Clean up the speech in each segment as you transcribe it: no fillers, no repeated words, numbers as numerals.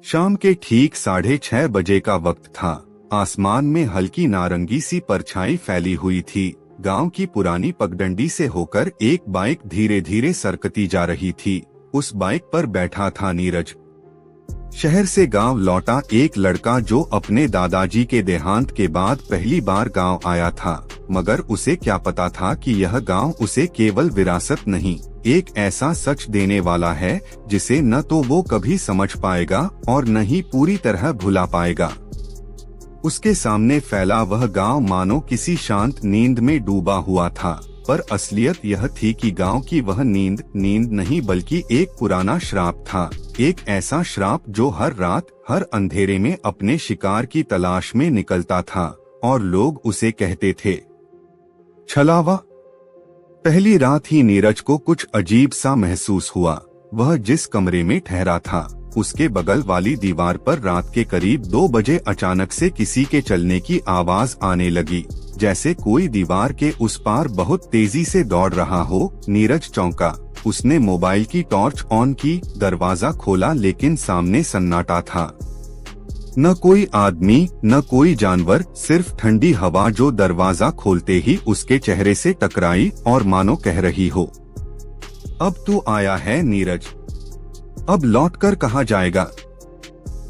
शाम के ठीक 6:30 बजे का वक्त था। आसमान में हल्की नारंगी सी परछाई फैली हुई थी। गांव की पुरानी पगडंडी से होकर एक बाइक धीरे धीरे सरकती जा रही थी। उस बाइक पर बैठा था नीरज। शहर से गांव लौटा एक लड़का जो अपने दादाजी के देहांत के बाद पहली बार गांव आया था, मगर उसे क्या पता था कि यह गांव उसे केवल विरासत नहीं, एक ऐसा सच देने वाला है जिसे न तो वो कभी समझ पाएगा और न ही पूरी तरह भुला पाएगा। उसके सामने फैला वह गांव मानो किसी शांत नींद में डूबा हुआ था, पर असलियत यह थी कि गांव की वह नींद नहीं बल्कि एक पुराना श्राप था। एक ऐसा श्राप जो हर रात हर अंधेरे में अपने शिकार की तलाश में निकलता था और लोग उसे कहते थे छलावा। पहली रात ही नीरज को कुछ अजीब सा महसूस हुआ। वह जिस कमरे में ठहरा था उसके बगल वाली दीवार पर रात के करीब 2 बजे अचानक से किसी के चलने की आवाज आने लगी, जैसे कोई दीवार के उस पार बहुत तेजी से दौड़ रहा हो। नीरज चौंका। उसने मोबाइल की टॉर्च ऑन की, दरवाजा खोला, लेकिन सामने सन्नाटा था। न कोई आदमी न कोई जानवर, सिर्फ ठंडी हवा जो दरवाजा खोलते ही उसके चेहरे से टकराई और मानो कह रही हो, अब तू आया है नीरज, अब लौटकर कहाँ जाएगा।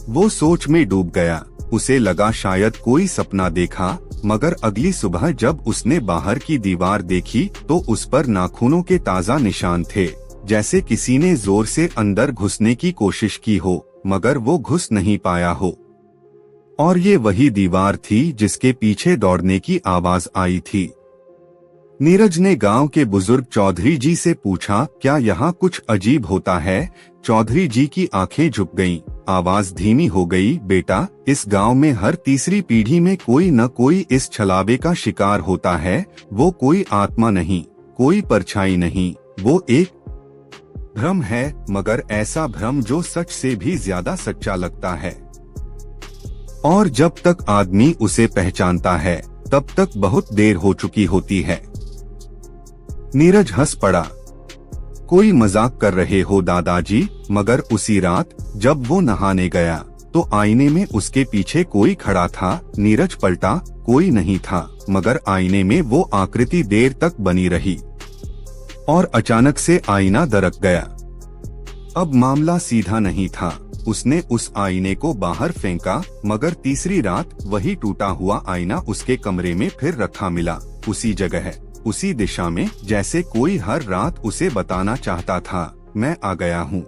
वो सोच में डूब गया। उसे लगा शायद कोई सपना देखा, मगर अगली सुबह जब उसने बाहर की दीवार देखी तो उस पर नाखूनों के ताजा निशान थे, जैसे किसी ने जोर से अंदर घुसने की कोशिश की हो मगर वो घुस नहीं पाया हो। और ये वही दीवार थी जिसके पीछे दौड़ने की आवाज आई थी। नीरज ने गांव के बुजुर्ग चौधरी जी से पूछा, क्या यहाँ कुछ अजीब होता है। चौधरी जी की आंखें झुक गईं, आवाज धीमी हो गई, बेटा, इस गांव में हर तीसरी पीढ़ी में कोई न कोई इस छलावे का शिकार होता है। वो कोई आत्मा नहीं, कोई परछाई नहीं, वो एक भ्रम है, मगर ऐसा भ्रम जो सच से भी ज्यादा सच्चा लगता है। और जब तक आदमी उसे पहचानता है तब तक बहुत देर हो चुकी होती है। नीरज हंस पड़ा। कोई मजाक कर रहे हो दादाजी। मगर उसी रात जब वो नहाने गया तो आईने में उसके पीछे कोई खड़ा था। नीरज पलटा, कोई नहीं था, मगर आईने में वो आकृति देर तक बनी रही और अचानक से आईना दरक गया। अब मामला सीधा नहीं था। उसने उस आईने को बाहर फेंका, मगर तीसरी रात वही टूटा हुआ आईना उसके कमरे में फिर रखा मिला, उसी जगह, उसी दिशा में, जैसे कोई हर रात उसे बताना चाहता था, मैं आ गया हूँ।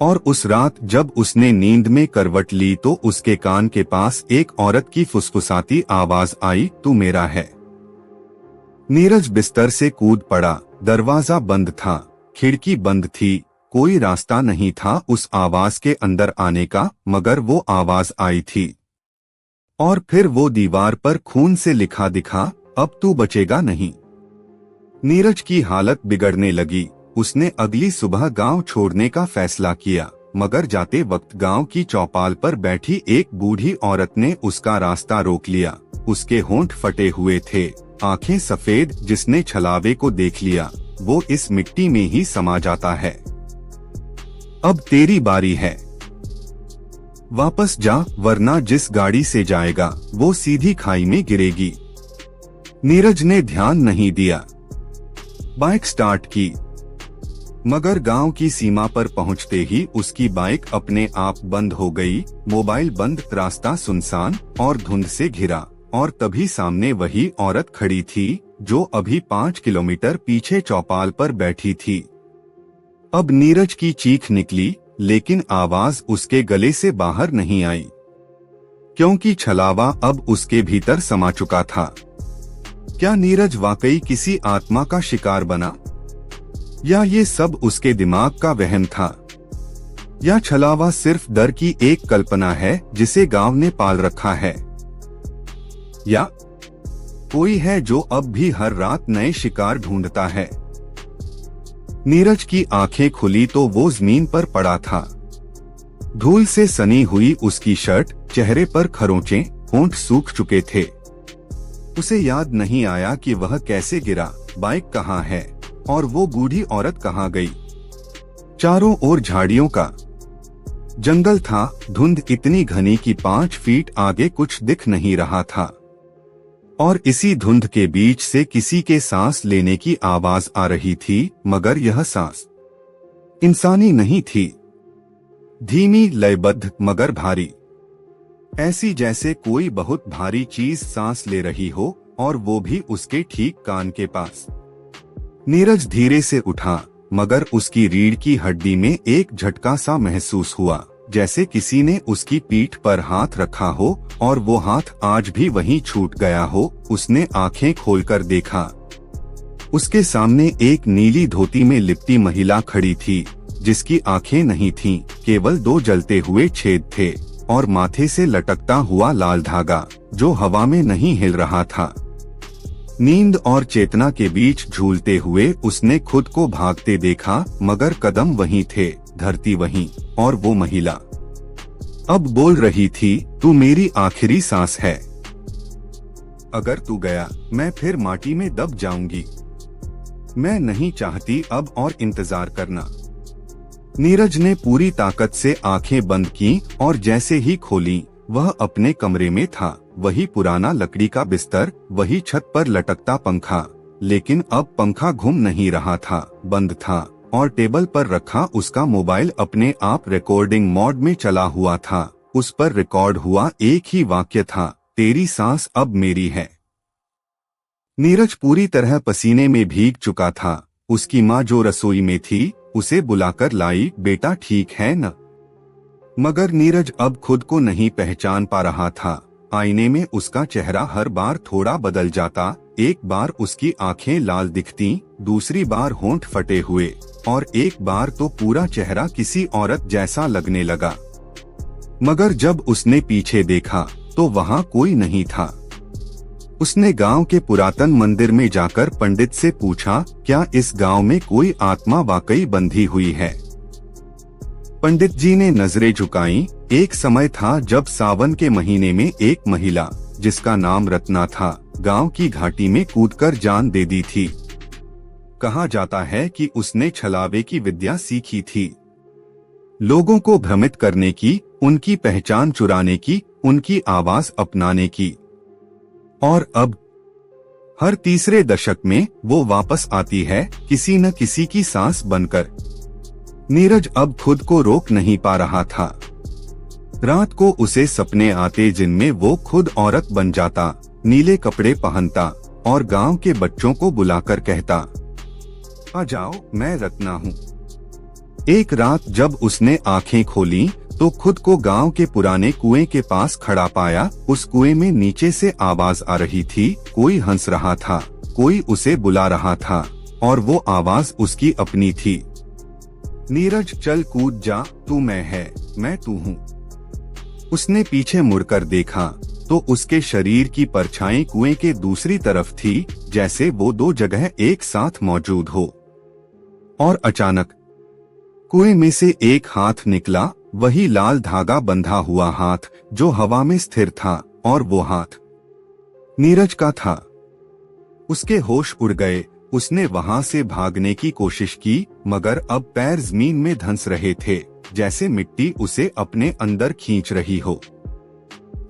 और उस रात जब उसने नींद में करवट ली तो उसके कान के पास एक औरत की फुसफुसाती आवाज आई, तू मेरा है। नीरज बिस्तर से कूद पड़ा। दरवाजा बंद था, खिड़की बंद थी, कोई रास्ता नहीं था उस आवाज के अंदर आने का, मगर वो आवाज आई थी। और फिर वो दीवार पर खून से लिखा दिखा, अब तू बचेगा नहीं। नीरज की हालत बिगड़ने लगी। उसने अगली सुबह गांव छोड़ने का फैसला किया, मगर जाते वक्त गांव की चौपाल पर बैठी एक बूढ़ी औरत ने उसका रास्ता रोक लिया। उसके होंठ फटे हुए थे, आंखें सफेद। जिसने छलावे को देख लिया वो इस मिट्टी में ही समा जाता है। अब तेरी बारी है, वापस जा, वरना जिस गाड़ी से जाएगा वो सीधी खाई में गिरेगी। नीरज ने ध्यान नहीं दिया। बाइक स्टार्ट की, मगर गांव की सीमा पर पहुंचते ही उसकी बाइक अपने आप बंद हो गई। मोबाइल बंद, रास्ता सुनसान और धुंध से घिरा। और तभी सामने वही औरत खड़ी थी जो अभी 5 किलोमीटर पीछे चौपाल पर बैठी थी। अब नीरज की चीख निकली, लेकिन आवाज उसके गले से बाहर नहीं आई, क्योंकि छलावा अब उसके भीतर समा चुका था। क्या नीरज वाकई किसी आत्मा का शिकार बना, या ये सब उसके दिमाग का वहम था, या छलावा सिर्फ डर की एक कल्पना है जिसे गांव ने पाल रखा है, या कोई है जो अब भी हर रात नए शिकार ढूंढता है। नीरज की आंखें खुली तो वो जमीन पर पड़ा था। धूल से सनी हुई उसकी शर्ट, चेहरे पर खरोंचे, होंठ सूख चुके थे। उसे याद नहीं आया कि वह कैसे गिरा, बाइक कहाँ है और वो बूढ़ी औरत कहाँ गई। चारों ओर झाड़ियों का जंगल था, धुंध इतनी घनी कि 5 फीट आगे कुछ दिख नहीं रहा था, और इसी धुंध के बीच से किसी के सांस लेने की आवाज आ रही थी, मगर यह सांस इंसानी नहीं थी। धीमी, लयबद्ध, मगर भारी, ऐसी जैसे कोई बहुत भारी चीज सांस ले रही हो, और वो भी उसके ठीक कान के पास। नीरज धीरे से उठा, मगर उसकी रीढ़ की हड्डी में एक झटका सा महसूस हुआ, जैसे किसी ने उसकी पीठ पर हाथ रखा हो और वो हाथ आज भी वहीं छूट गया हो। उसने आंखें खोलकर देखा। उसके सामने एक नीली धोती में लिपटी महिला खड़ी थी, जिसकी आंखें नहीं थीं, केवल 2 जलते हुए छेद थे, और माथे से लटकता हुआ लाल धागा, जो हवा में नहीं हिल रहा था। नींद और चेतना के बीच झूलते हुए उसने खुद को भागते देखा, मगर कदम वहीं थे, धरती वहीं, और वो महिला अब बोल रही थी, तू मेरी आखिरी सांस है। अगर तू गया, मैं फिर माटी में दब जाऊंगी। मैं नहीं चाहती अब और इंतजार करना। नीरज ने पूरी ताकत से आंखें बंद की, और जैसे ही खोली, वह अपने कमरे में था। वही पुराना लकड़ी का बिस्तर, वही छत पर लटकता पंखा, लेकिन अब पंखा घूम नहीं रहा था, बंद था, और टेबल पर रखा उसका मोबाइल अपने आप रिकॉर्डिंग मोड में चला हुआ था। उस पर रिकॉर्ड हुआ एक ही वाक्य था, तेरी सांस अब मेरी है। नीरज पूरी तरह पसीने में भीग चुका था। उसकी माँ जो रसोई में थी, उसे बुलाकर लाई, बेटा ठीक है न? मगर नीरज अब खुद को नहीं पहचान पा रहा था। आईने में उसका चेहरा हर बार थोड़ा बदल जाता। एक बार उसकी आंखें लाल दिखती, दूसरी बार होंठ फटे हुए, और एक बार तो पूरा चेहरा किसी औरत जैसा लगने लगा। मगर जब उसने पीछे देखा, तो वहाँ कोई नहीं था। उसने गांव के पुरातन मंदिर में जाकर पंडित से पूछा, क्या इस गांव में कोई आत्मा वाकई बंधी हुई है? पंडित जी ने नजरें झुकाईं। एक समय था जब सावन के महीने में एक महिला, जिसका नाम रत्ना था, गांव की घाटी में कूदकर जान दे दी थी। कहा जाता है कि उसने छलावे की विद्या सीखी थी, लोगों को भ्रमित करने की, उनकी पहचान चुराने की, उनकी आवाज अपनाने की। और अब हर तीसरे दशक में वो वापस आती है, किसी न किसी की सांस बनकर। नीरज अब खुद को रोक नहीं पा रहा था। रात को उसे सपने आते जिनमें वो खुद औरत बन जाता, नीले कपड़े पहनता, और गांव के बच्चों को बुलाकर कहता, आ जाओ, मैं रत्ना हूँ। एक रात जब उसने आंखें खोली, तो खुद को गांव के पुराने कुएं के पास खड़ा पाया। उस कुएं में नीचे से आवाज आ रही थी, कोई हंस रहा था, कोई उसे बुला रहा था, और वो आवाज उसकी अपनी थी। नीरज, चल कूद जा, तू मैं है, मैं तू हूँ। उसने पीछे मुड़कर देखा, तो उसके शरीर की परछाई कुएं के दूसरी तरफ थी, जैसे वो 2 जगह एक साथ मौजूद हो। और अचानक कुएं में से एक हाथ निकला, वही लाल धागा बंधा हुआ हाथ, जो हवा में स्थिर था, और वो हाथ नीरज का था। उसके होश उड़ गए। उसने वहां से भागने की कोशिश की, मगर अब पैर जमीन में धंस रहे थे, जैसे मिट्टी उसे अपने अंदर खींच रही हो।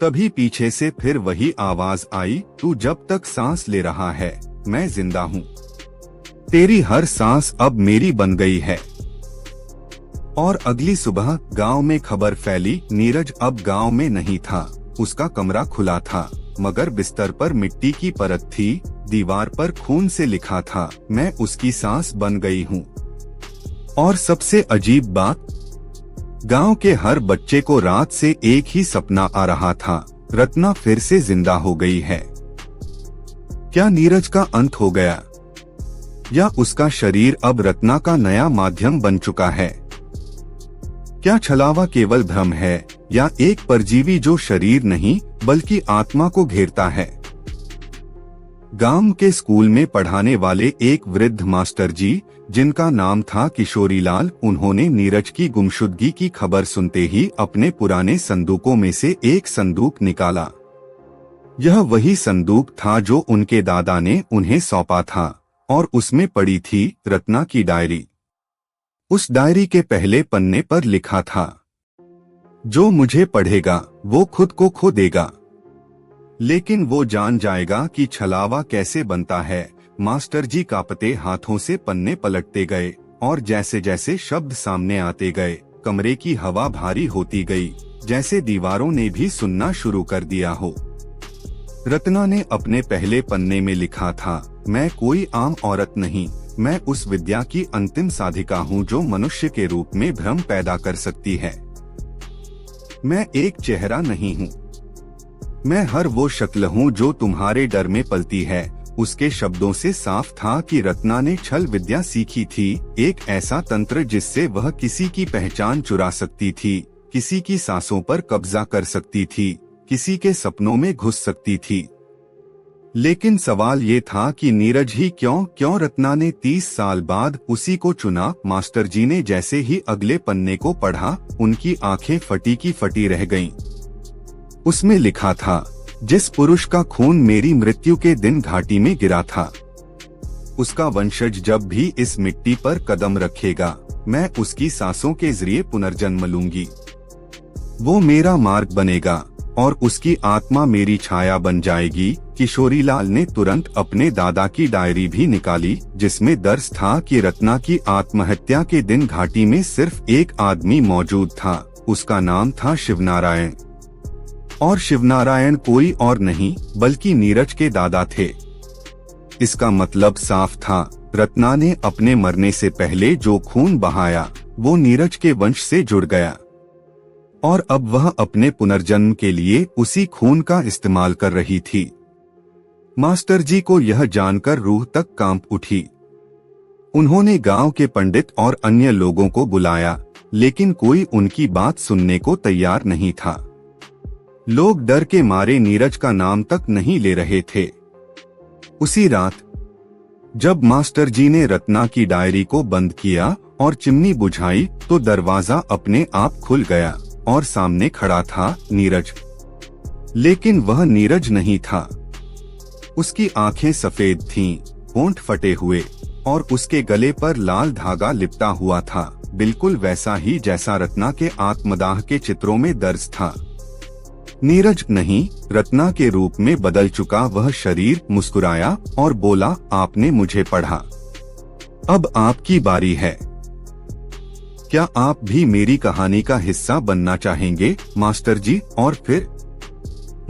तभी पीछे से फिर वही आवाज आई, तू जब तक सांस ले रहा है, मैं जिंदा हूँ। तेरी हर सांस अब मेरी बन गई है। और अगली सुबह गांव में खबर फैली, नीरज अब गांव में नहीं था। उसका कमरा खुला था, मगर बिस्तर पर मिट्टी की परत थी, दीवार पर खून से लिखा था, मैं उसकी सांस बन गई हूँ। और सबसे अजीब बात, गांव के हर बच्चे को रात से एक ही सपना आ रहा था, रत्ना फिर से जिंदा हो गई है। क्या नीरज का अंत हो गया, या उसका शरीर अब रत्ना का नया माध्यम बन चुका है? क्या छलावा केवल भ्रम है, या एक परजीवी जो शरीर नहीं बल्कि आत्मा को घेरता है? गांव के स्कूल में पढ़ाने वाले एक वृद्ध मास्टर जी, जिनका नाम था किशोरीलाल, उन्होंने नीरज की गुमशुदगी की खबर सुनते ही अपने पुराने संदूकों में से एक संदूक निकाला। यह वही संदूक था जो उनके दादा ने उन्हें सौंपा था, और उसमें पड़ी थी रत्ना की डायरी। उस डायरी के पहले पन्ने पर लिखा था, जो मुझे पढ़ेगा वो खुद को खो देगा, लेकिन वो जान जाएगा कि छलावा कैसे बनता है। मास्टर जी कांपते हाथों से पन्ने पलटते गए और जैसे जैसे शब्द सामने आते गए कमरे की हवा भारी होती गई, जैसे दीवारों ने भी सुनना शुरू कर दिया हो। रत्ना ने अपने पहले पन्ने में लिखा था, मैं कोई आम औरत नहीं, मैं उस विद्या की अंतिम साधिका हूँ जो मनुष्य के रूप में भ्रम पैदा कर सकती है। मैं एक चेहरा नहीं हूँ, मैं हर वो शक्ल हूँ जो तुम्हारे डर में पलती है। उसके शब्दों से साफ था कि रत्ना ने छल विद्या सीखी थी, एक ऐसा तंत्र जिससे वह किसी की पहचान चुरा सकती थी, किसी की सांसों पर कब्जा कर सकती थी, किसी के सपनों में घुस सकती थी। लेकिन सवाल ये था कि नीरज ही क्यों रत्ना ने 30 साल बाद उसी को चुना। मास्टर जी ने जैसे ही अगले पन्ने को पढ़ा, उनकी आंखें फटी की फटी रह गईं। उसमें लिखा था, जिस पुरुष का खून मेरी मृत्यु के दिन घाटी में गिरा था, उसका वंशज जब भी इस मिट्टी पर कदम रखेगा, मैं उसकी सांसों के जरिए पुनर्जन्म लूंगी। वो मेरा मार्ग बनेगा और उसकी आत्मा मेरी छाया बन जाएगी। किशोरीलाल ने तुरंत अपने दादा की डायरी भी निकाली, जिसमें दर्ज था कि रत्ना की आत्महत्या के दिन घाटी में सिर्फ एक आदमी मौजूद था। उसका नाम था शिवनारायण, और शिवनारायण कोई और नहीं बल्कि नीरज के दादा थे। इसका मतलब साफ था, रत्ना ने अपने मरने से पहले जो खून बहाया वो नीरज के वंश से जुड़ गया, और अब वह अपने पुनर्जन्म के लिए उसी खून का इस्तेमाल कर रही थी। मास्टर जी को यह जानकर रूह तक कांप उठी। उन्होंने गांव के पंडित और अन्य लोगों को बुलाया, लेकिन कोई उनकी बात सुनने को तैयार नहीं था। लोग डर के मारे नीरज का नाम तक नहीं ले रहे थे। उसी रात जब मास्टर जी ने रत्ना की डायरी को बंद किया और चिमनी बुझाई, तो दरवाजा अपने आप खुल गया और सामने खड़ा था नीरज। लेकिन वह नीरज नहीं था। उसकी आंखें सफेद थीं, होंठ फटे हुए, और उसके गले पर लाल धागा लिपटा हुआ था, बिल्कुल वैसा ही जैसा रत्ना के आत्मदाह के चित्रों में दर्ज था। नीरज नहीं, रत्ना के रूप में बदल चुका वह शरीर मुस्कुराया और बोला, आपने मुझे पढ़ा, अब आपकी बारी है। क्या आप भी मेरी कहानी का हिस्सा बनना चाहेंगे मास्टर जी? और फिर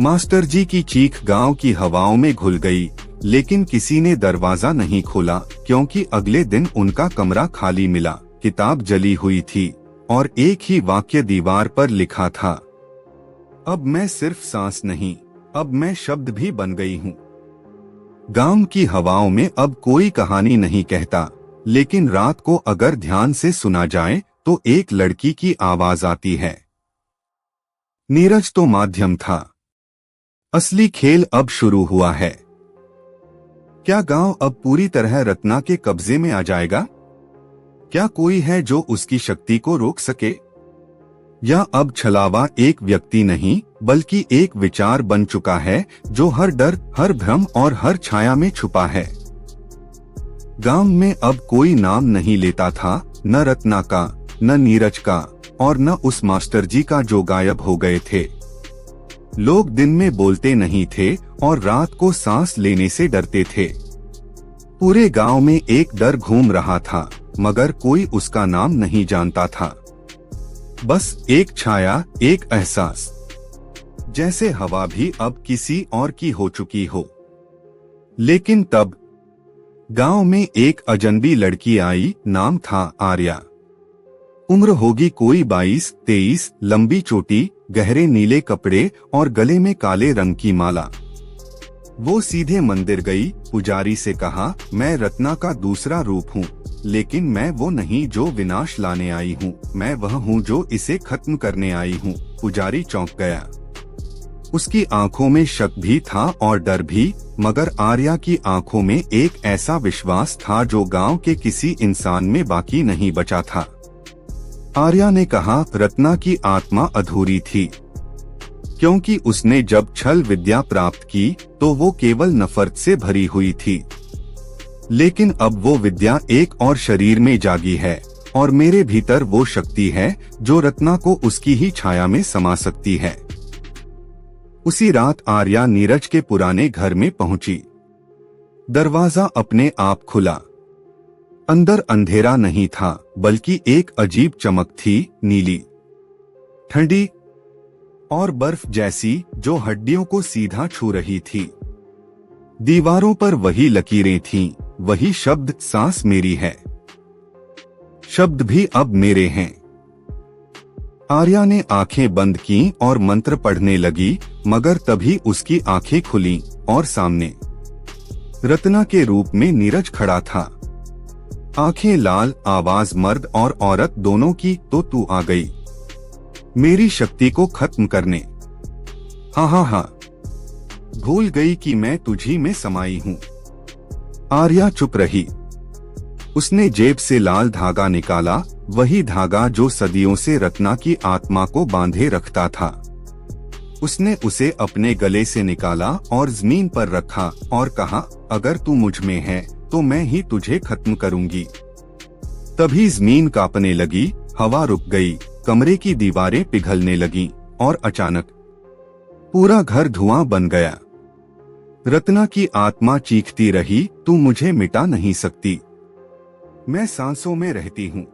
मास्टर जी की चीख गांव की हवाओं में घुल गई, लेकिन किसी ने दरवाजा नहीं खोला, क्योंकि अगले दिन उनका कमरा खाली मिला। किताब जली हुई थी और एक ही वाक्य दीवार पर लिखा था, अब मैं सिर्फ सांस नहीं, अब मैं शब्द भी बन गई हूँ। गांव की हवाओं में अब कोई कहानी नहीं कहता, लेकिन रात को अगर ध्यान से सुना जाए तो एक लड़की की आवाज आती है। नीरज तो माध्यम था, असली खेल अब शुरू हुआ है। क्या गांव अब पूरी तरह रत्ना के कब्जे में आ जाएगा? क्या कोई है जो उसकी शक्ति को रोक सके? या अब छलावा एक व्यक्ति नहीं बल्कि एक विचार बन चुका है, जो हर डर, हर भ्रम और हर छाया में छुपा है। गांव में अब कोई नाम नहीं लेता था, न रत्ना का, न नीरज का, और न उस मास्टर जी का जो गायब हो गए थे। लोग दिन में बोलते नहीं थे और रात को सांस लेने से डरते थे। पूरे गांव में एक डर घूम रहा था, मगर कोई उसका नाम नहीं जानता था। बस एक छाया, एक एहसास, जैसे हवा भी अब किसी और की हो चुकी हो। लेकिन तब गांव में एक अजनबी लड़की आई, नाम था आर्या। उम्र होगी कोई 22-23, लंबी चोटी, गहरे नीले कपड़े और गले में काले रंग की माला। वो सीधे मंदिर गई, पुजारी से कहा, मैं रत्ना का दूसरा रूप हूँ, लेकिन मैं वो नहीं जो विनाश लाने आई हूँ, मैं वह हूँ जो इसे खत्म करने आई हूँ। पुजारी चौंक गया। उसकी आंखों में शक भी था और डर भी, मगर आर्या की आंखों में एक ऐसा विश्वास था जो गांव के किसी इंसान में बाकी नहीं बचा था। आर्या ने कहा, रत्ना की आत्मा अधूरी थी, क्योंकि उसने जब छल विद्या प्राप्त की तो वो केवल नफरत से भरी हुई थी। लेकिन अब वो विद्या एक और शरीर में जागी है, और मेरे भीतर वो शक्ति है जो रत्ना को उसकी ही छाया में समा सकती है। उसी रात आर्या नीरज के पुराने घर में पहुंची। दरवाजा अपने आप खुला। अंदर अंधेरा नहीं था, बल्कि एक अजीब चमक थी, नीली, ठंडी और बर्फ जैसी, जो हड्डियों को सीधा छू रही थी। दीवारों पर वही लकीरें थीं, वही शब्द, सांस मेरी है। शब्द भी अब मेरे हैं। आर्या ने आंखें बंद की और मंत्र पढ़ने लगी, मगर तभी उसकी आंखें खुलीं और सामने रत्ना के रूप में नीरज खड़ा था। आंखें लाल, आवाज मर्द और औरत दोनों की। तो तू आ गई मेरी शक्ति को खत्म करने। हाँ, भूल गई कि मैं तुझी में समाई हूँ। आर्या चुप रही। उसने जेब से लाल धागा निकाला, वही धागा जो सदियों से रत्ना की आत्मा को बांधे रखता था। उसने उसे अपने गले से निकाला और जमीन पर रखा और कहा, अगर तू मुझ में है तो मैं ही तुझे खत्म करूंगी। तभी जमीन कांपने लगी, हवा रुक गई, कमरे की दीवारें पिघलने लगीं और अचानक पूरा घर धुआं बन गया। रत्ना की आत्मा चीखती रही, तू मुझे मिटा नहीं सकती। मैं सांसों में रहती हूँ,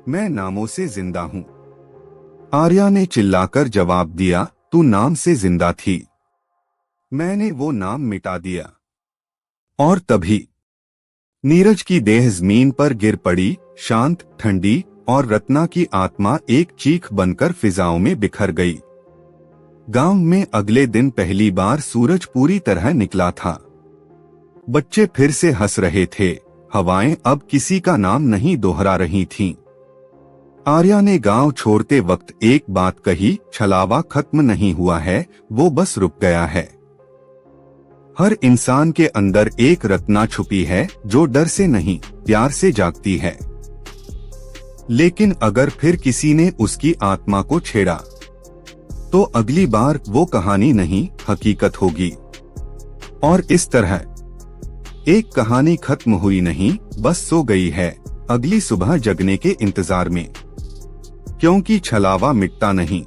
मैं नामों से जिंदा हूँ। आर्या ने चिल्लाकर जवाब दिया, तू नाम से जिंदा थी, मैंने वो नाम मिटा दिया। और तभी नीरज की देह जमीन पर गिर पड़ी, शांत, ठंडी, और रत्ना की आत्मा एक चीख बनकर फिजाओं में बिखर गई। गांव में अगले दिन पहली बार सूरज पूरी तरह निकला था। बच्चे फिर से हंस रहे थे, हवाएं अब किसी का नाम नहीं दोहरा रही थीं। आर्या ने गांव छोड़ते वक्त एक बात कही, छलावा खत्म नहीं हुआ है, वो बस रुक गया है। हर इंसान के अंदर एक रत्ना छुपी है जो डर से नहीं, प्यार से जागती है। लेकिन अगर फिर किसी ने उसकी आत्मा को छेड़ा तो अगली बार वो कहानी नहीं, हकीकत होगी। और इस तरह एक कहानी खत्म हुई नहीं, बस सो गई है, अगली सुबह जगने के इंतजार में। क्योंकि छलावा मिटता नहीं,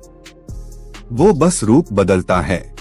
वो बस रूप बदलता है।